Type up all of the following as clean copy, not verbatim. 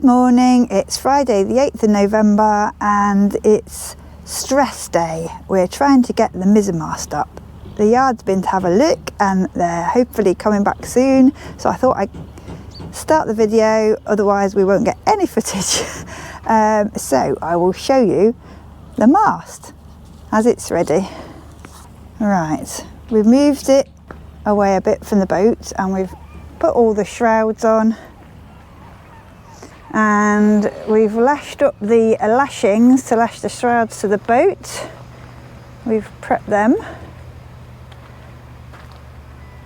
Good morning, it's Friday the 8th of November and it's stress day. We're trying to get the Mizzen Mast up. The yard's been to have a look and they're hopefully coming back soon, so I thought I'd start the video, otherwise we won't get any footage. So I will show you the mast as it's ready. Right, we've moved it away a bit from the boat and we've put all the shrouds on. And we've lashed up the lashings to lash the shrouds to the boat. We've prepped them,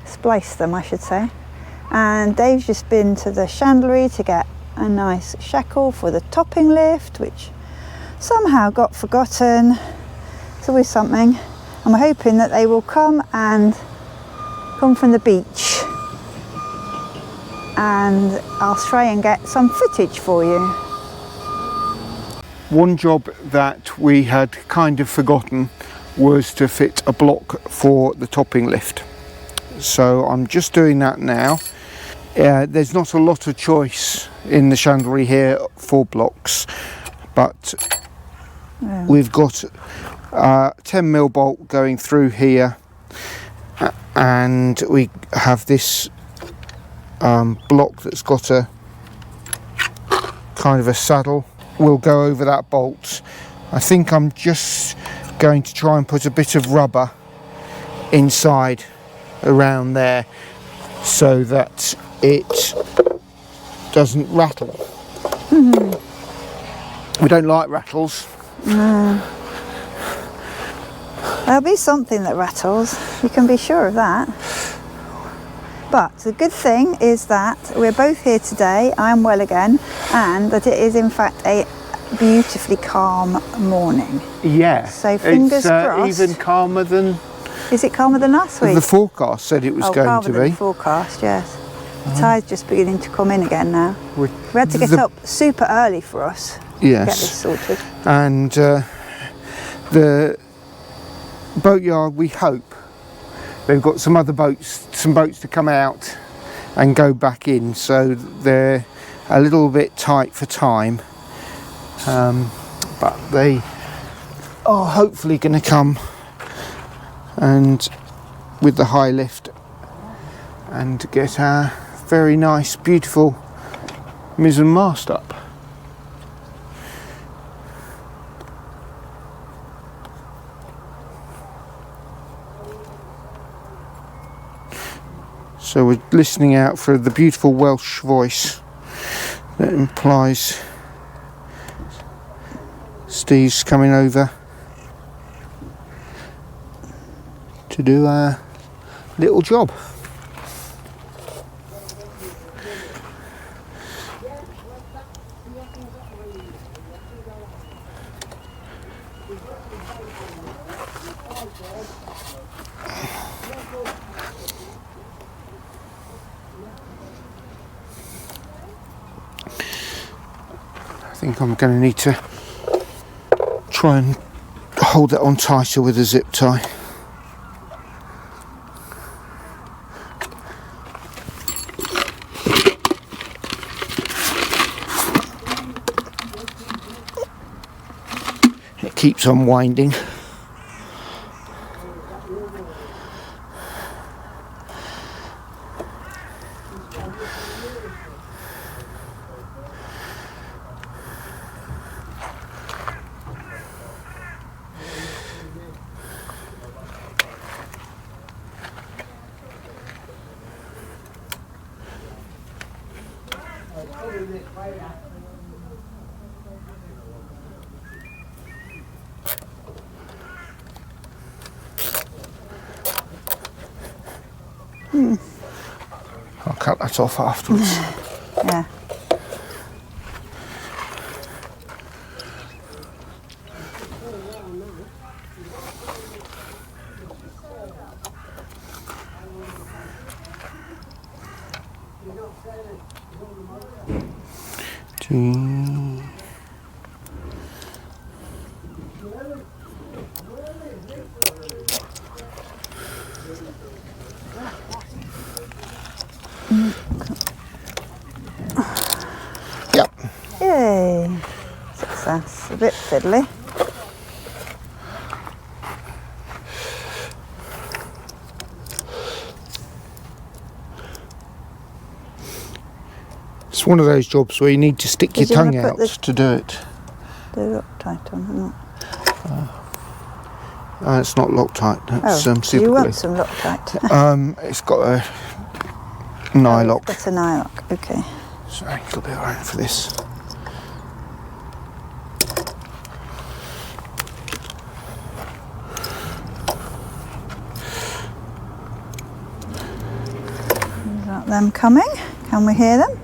spliced them I should say, and Dave's just been to the chandlery to get a nice shackle for the topping lift, which somehow got forgotten. It's always something, and we're hoping that they will come from the beach, and I'll try and get some footage for you. One job that we had kind of forgotten was to fit a block for the topping lift. So I'm just doing that now. There's not a lot of choice in the chandlery here for blocks, but we've got a 10mm bolt going through here, and we have this block that's got a kind of a saddle. We'll go over that bolt. I think I'm just going to try and put a bit of rubber inside around there so that it doesn't rattle. We don't like rattles. No. There'll be something that rattles, you can be sure of that. But the good thing is that we're both here today, I'm well again, and that it is in fact a beautifully calm morning. Yeah. So fingers crossed. Even calmer than... Is it calmer than last week? The forecast said it was going to be. Calmer than the forecast, yes. The tide's just beginning to come in again now. We had to get up super early for us to get this sorted. And the boatyard, we hope, they've got some boats to come out and go back in, so they're a little bit tight for time, but they are hopefully going to come and with the high lift and get our very nice beautiful Mizzen Mast up. So we're listening out for the beautiful Welsh voice that implies Steve's coming over to do our little job. I think I'm going to need to try and hold that on tighter with a zip tie. It keeps on winding. I'll cut that off afterwards. Yeah. Yep. Yay! Success. A bit fiddly. It's one of those jobs where you need to stick your tongue out to do it. The Loctite on or not? It's not Loctite. That's Oh, you want some Loctite? It's got a nylock. Oh, it's got a nylock. Okay. So it'll be alright for this. Is that them coming? Can we hear them?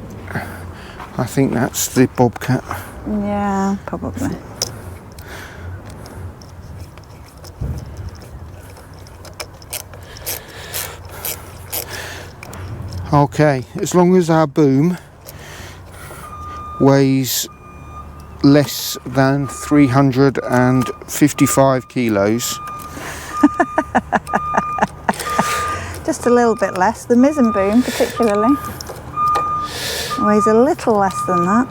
I think that's the bobcat. Yeah, probably. Okay, as long as our boom weighs less than 355 kilos. Just a little bit less. The mizzen boom particularly weighs a little less than that.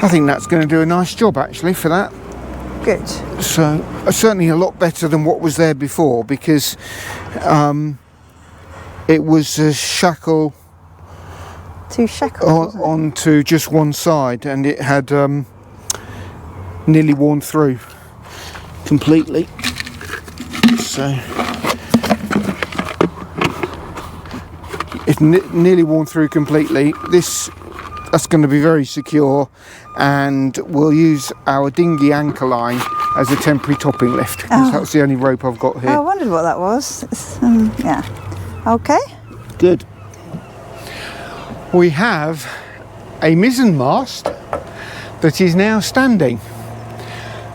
I think that's going to do a nice job actually for that. Good. So certainly a lot better than what was there before, because it was a shackle. Two shackles onto just one side, and it had nearly worn through completely. So it's nearly worn through completely. That's going to be very secure, and we'll use our dinghy anchor line as a temporary topping lift, because that's the only rope I've got here. I wondered what that was. Yeah. Okay. Good. We have a mizzen mast that is now standing.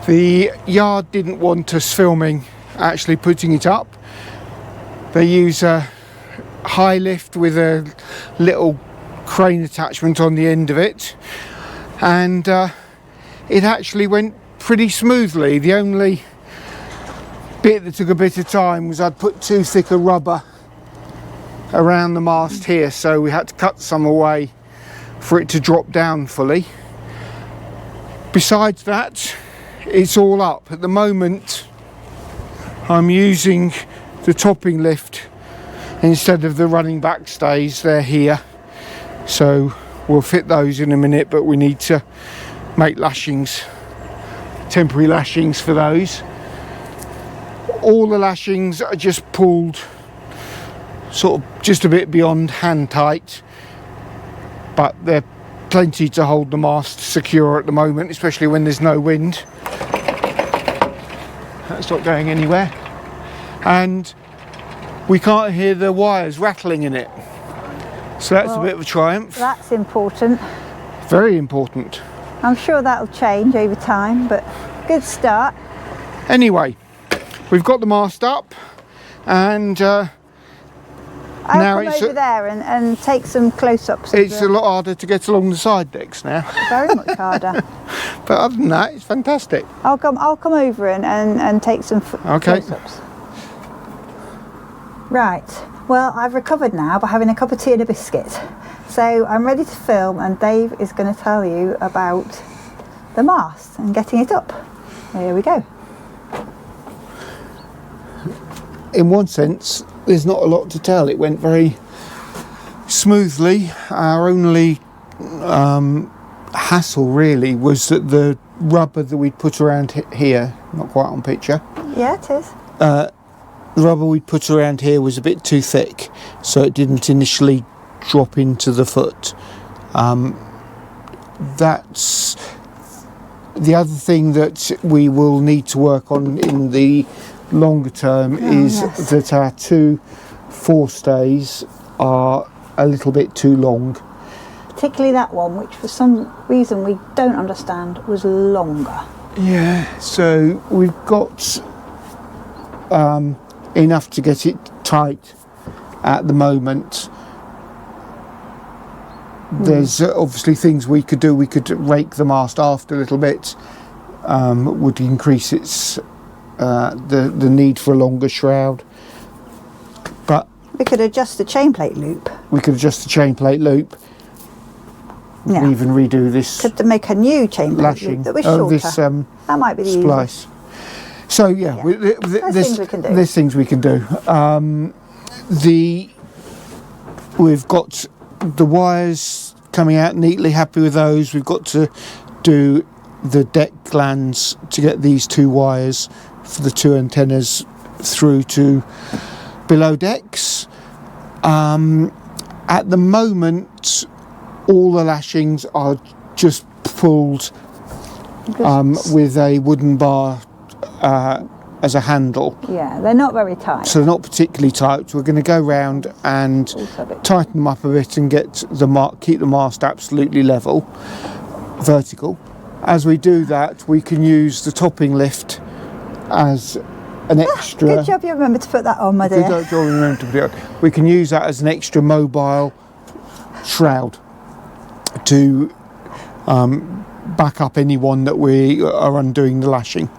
The yard didn't want us filming actually putting it up. They use a high lift with a little crane attachment on the end of it, and it actually went pretty smoothly. The only bit that took a bit of time was I'd put too thick a rubber around the mast here, so we had to cut some away for it to drop down fully. Besides that, it's all up. At the moment I'm using the topping lift instead of the running back stays. They're here, so we'll fit those in a minute, but we need to make lashings, temporary lashings for those. All the lashings are just pulled sort of just a bit beyond hand tight, but they're plenty to hold the mast secure at the moment, especially when there's no wind. That's not going anywhere, and we can't hear the wires rattling in it, so that's a bit of a triumph. That's important. Very important. I'm sure that'll change over time, but good start. Anyway, we've got the mast up, and I'll now come over there and take some close-ups. It's a lot harder to get along the side decks now. Very much harder. But other than that, it's fantastic. I'll come over and take some close-ups. Right. Well, I've recovered now by having a cup of tea and a biscuit. So I'm ready to film, and Dave is going to tell you about the mast and getting it up. Here we go. In one sense, there's not a lot to tell. It went very smoothly. Our only hassle really was that the rubber that we'd put around here, not quite on picture. Yeah, it is. The rubber we'd put around here was a bit too thick, so it didn't initially drop into the foot. That's the other thing that we will need to work on in the longer term, that our two forestays are a little bit too long. Particularly that one, which for some reason we don't understand was longer. Yeah, so we've got enough to get it tight at the moment. There's obviously things we could do. We could rake the mast aft a little bit, would increase its the need for a longer shroud. But we could adjust the chainplate loop. We could adjust the chainplate loop. Yeah. Even redo this. Could make a new chainplate lashing loop that was shorter. This that might be the splice. So yeah, there's things we can do. There's things we can do. We've got the wires coming out neatly. Happy with those. We've got to do the deck glands to get these 2 wires for the 2 antennas through to below decks. At the moment, all the lashings are just pulled with a wooden bar as a handle. Yeah, they're not very tight. So they're not particularly tight. We're going to go round and tighten them up a bit and get keep the mast absolutely level, vertical. As we do that, we can use the topping lift as an extra. Good job you remember to put that on, my dear. Good job you remember to put it on. We can use that as an extra mobile shroud to back up anyone that we are undoing the lashing.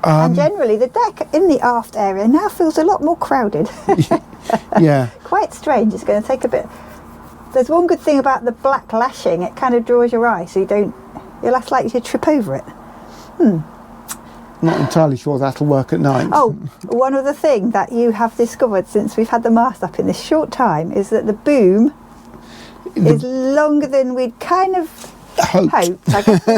And generally the deck in the aft area now feels a lot more crowded. Yeah. Quite strange. It's going to take a bit. There's one good thing about the black lashing, it kind of draws your eye so you're less likely to trip over it. Not entirely sure that'll work at night. Oh, one other thing that you have discovered since we've had the mast up in this short time is that the boom is longer than we'd kind of hoped. I guess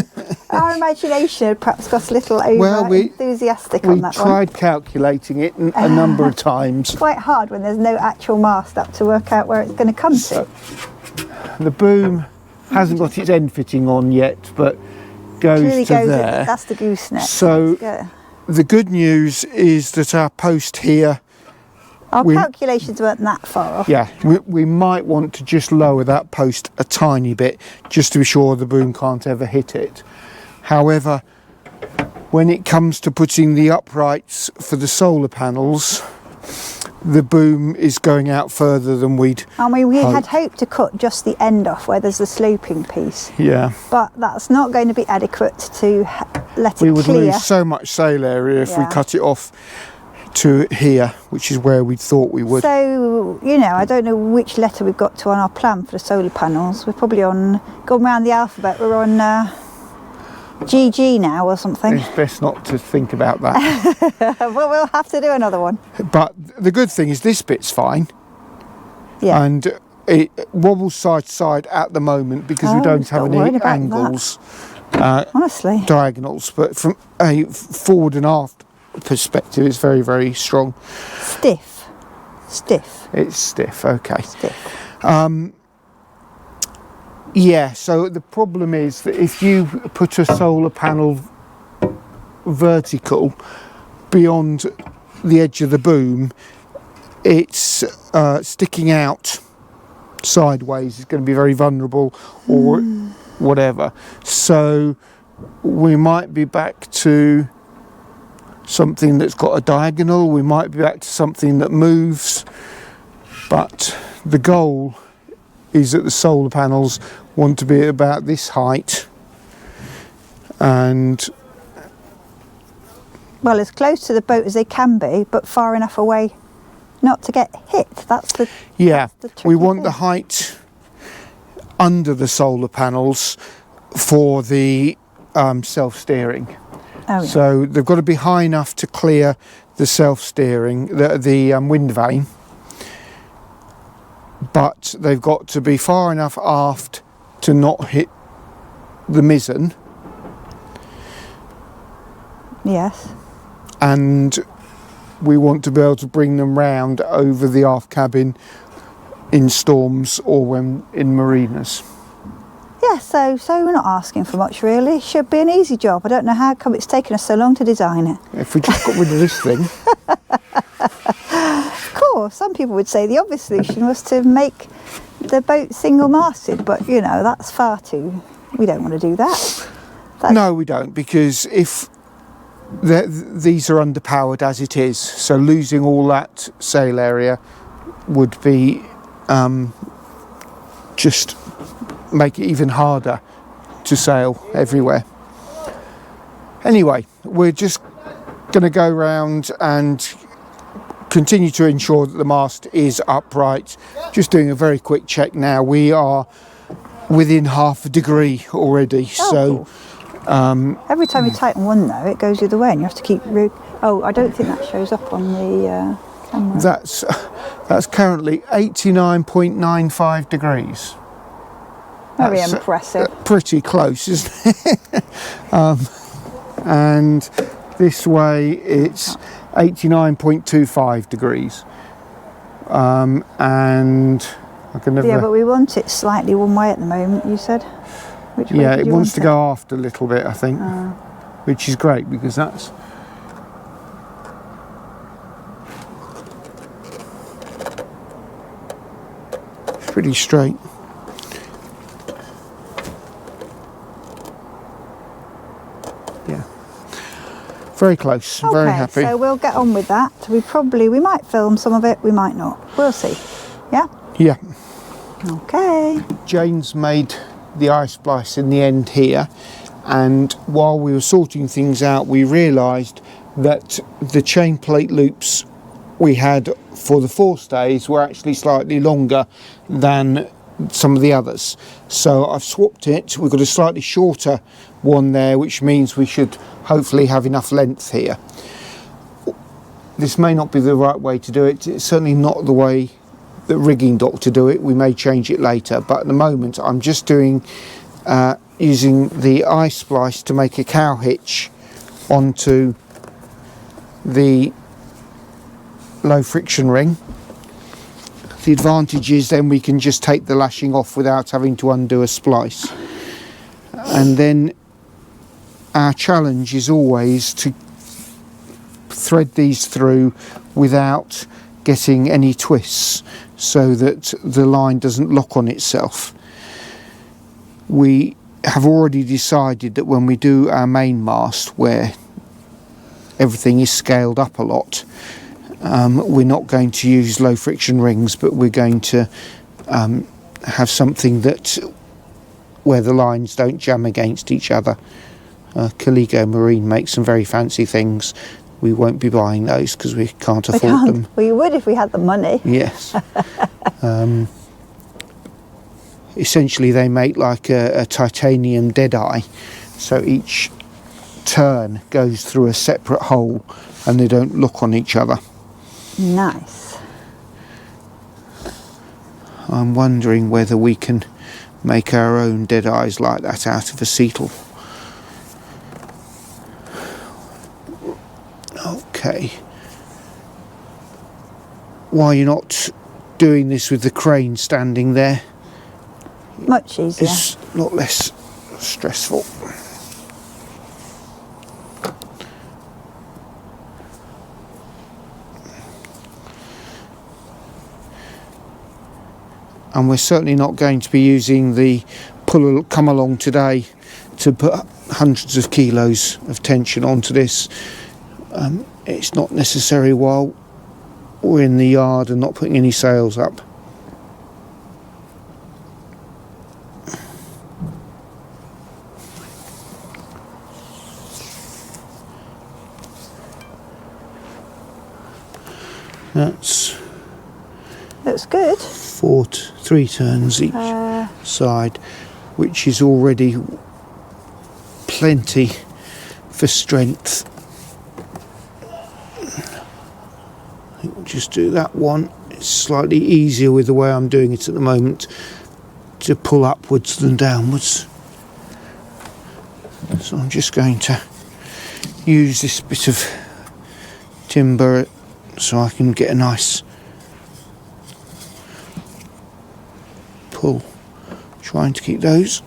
our imagination had perhaps got a little over enthusiastic on that one. We tried calculating it a number of times. It's quite hard when there's no actual mast up to work out where it's going to come to. The boom hasn't got its end fitting on yet, but goes to there. That's the gooseneck. So the good news is that our post here, our calculations weren't that far off. Yeah, we might want to just lower that post a tiny bit just to be sure the boom can't ever hit it. However, when it comes to putting the uprights for the solar panels, the boom is going out further than we'd we had hoped to cut just the end off where there's the sloping piece. Yeah. But that's not going to be adequate to let it clear. We would lose so much sail area if we cut it off to here, which is where we thought we would. So, I don't know which letter we've got to on our plan for the solar panels. We're probably gone round the alphabet. We're on GG now or something. It's best not to think about that. Well, we'll have to do another one. But the good thing is this bit's fine. Yeah. And it wobbles side to side at the moment because we don't have any angles. Honestly. Diagonals. But from a forward and aft perspective, it's very, very strong. Stiff. It's stiff, okay. Stiff. Yeah, so the problem is that if you put a solar panel vertical beyond the edge of the boom, it's sticking out sideways. It's going to be very vulnerable or whatever. So we might be back to something that's got a diagonal. We might be back to something that moves. But the goal is that the solar panels want to be about this height and as close to the boat as they can be, but far enough away not to get hit. That's the we want the height under the solar panels for the self-steering. So they've got to be high enough to clear the self-steering, the wind vane, but they've got to be far enough aft to not hit the mizzen. Yes. And we want to be able to bring them round over the aft cabin in storms or when in marinas. Yeah, so we're not asking for much really. It should be an easy job. I don't know how come it's taken us so long to design it. If we just got rid of this thing. Of course, some people would say the obvious solution was to make the boat single-masted, but that's far too. We don't want to do that. No, we don't, because if these are underpowered as it is, so losing all that sail area would be just make it even harder to sail everywhere. Anyway, we're just going to go round and continue to ensure that the mast is upright. Just doing a very quick check now. We are within half a degree already. Oh, cool. Every time you tighten one though, it goes the other way and you have to keep... Oh, I don't think that shows up on the camera. That's currently 89.95 degrees. Very That's impressive. Pretty close, isn't it? And this way it's 89.25 degrees. And I can never... Yeah, but we want it slightly one way at the moment, you said? Which way Yeah, did it you wants want to go aft a little bit, I think, which is great because that's... pretty straight. Yeah, very close. Okay, very happy. So we'll get on with that. We might film some of it, we might not. We'll see. Yeah? Yeah. Okay. Jane's made the eye splice in the end here, and while we were sorting things out, we realised that the chain plate loops we had for the forestays were actually slightly longer than some of the others. So I've swapped it. We've got a slightly shorter one there, which means we should hopefully have enough length here. This may not be the right way to do it. It's certainly not the way the rigging doctor do it. We may change it later, but at the moment I'm just doing using the eye splice to make a cow hitch onto the low friction ring. The advantage is then we can just take the lashing off without having to undo a splice. And then our challenge is always to thread these through without getting any twists so that the line doesn't lock on itself. We have already decided that when we do our main mast, where everything is scaled up a lot, we're not going to use low friction rings, but we're going to have something that where the lines don't jam against each other. Caligo Marine makes some very fancy things. We won't be buying those because we can't afford them. We would if we had the money. Yes. Essentially they make like a titanium deadeye, so each turn goes through a separate hole and they don't look on each other. Nice. I'm wondering whether we can make our own deadeyes like that out of acetal. Okay. Why you're not doing this with the crane standing there? Much easier. It's a lot less stressful. And we're certainly not going to be using the come along today to put hundreds of kilos of tension onto this. It's not necessary while we're in the yard and not putting any sails up. Looks good. 3 turns each side, which is already plenty for strength. I think we'll just do that one. It's slightly easier with the way I'm doing it at the moment to pull upwards than downwards. So I'm just going to use this bit of timber so I can get a nice pull, trying to keep those.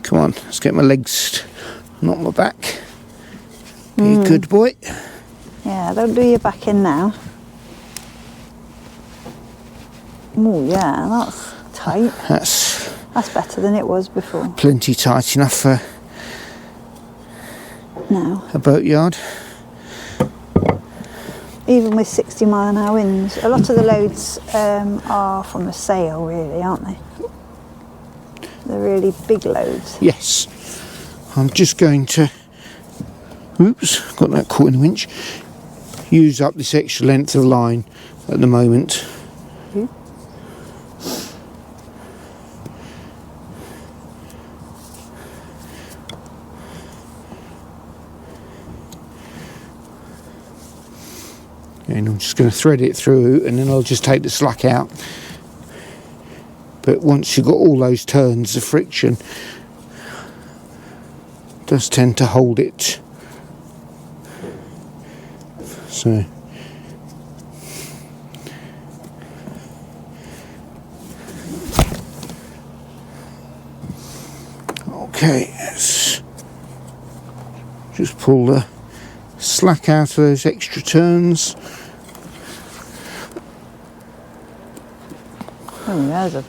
Come on, let's get my legs, not my back. Be a good boy. Yeah, don't do your back in now. Oh yeah, that's tight. That's better than it was before. plenty tight enough for Now, a boatyard. even with 60-mile-an-hour winds, a lot of the loads are from a sail, really, aren't they? They're really big loads. Yes. I'm just going to, oops, got that caught in the winch, use up this extra length of line at the moment. And I'm just going to thread it through and then I'll just take the slack out. But once you've got all those turns, the friction does tend to hold it. So okay, let's just pull the slack out of those extra turns. Oh, there's a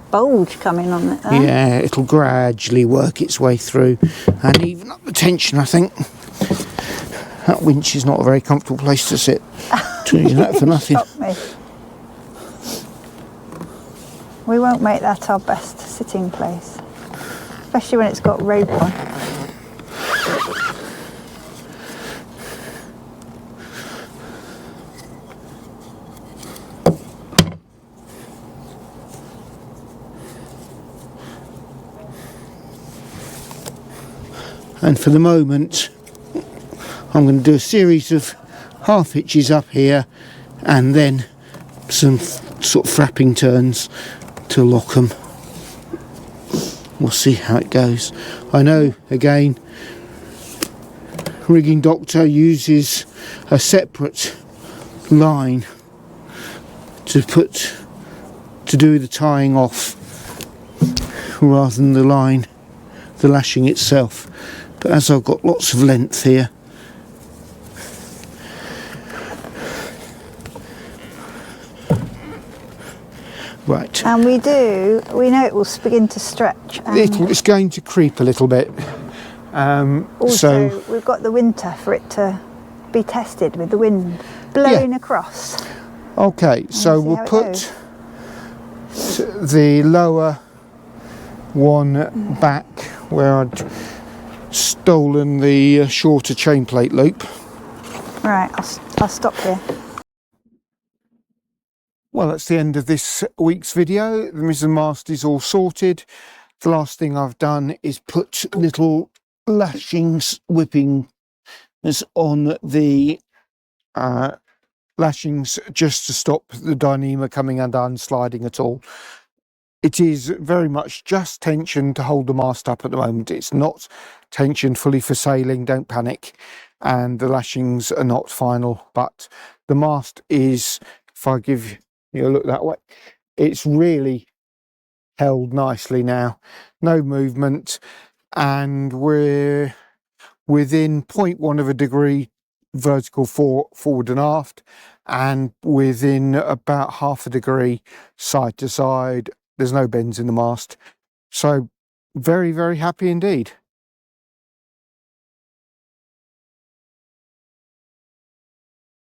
bulge coming on it there. Yeah, it'll gradually work its way through and even up the tension, I think. That winch is not a very comfortable place to sit. Tell you that for nothing. Shocked me. We won't make that our best sitting place, especially when it's got rope on. And for the moment I'm going to do a series of half hitches up here and then some sort of frapping turns to lock them. We'll see how it goes. I know, again, Rigging Doctor uses a separate line to do the tying off rather than the lashing itself. But as I've got lots of length here, right. And we know it will begin to stretch. And It's going to creep a little bit. also, So we've got the winter for it to be tested with the wind blowing across. okay, so we'll put the lower one back where I'd stolen the shorter chain plate loop. Right, I'll stop here. Well, that's the end of this week's video. The Mizzen Mast is all sorted. The last thing I've done is put little lashings whipping on the lashings just to stop the Dyneema coming undone, sliding at all. It is very much just tension to hold the mast up at the moment. It's not tension fully for sailing, don't panic. And the lashings are not final, but the mast is, if I give you a look that way, it's really held nicely now. No movement, and we're within 0.1 of a degree vertical forward and aft, and within about half a degree side to side. There's no bends in the mast, so very, very happy indeed.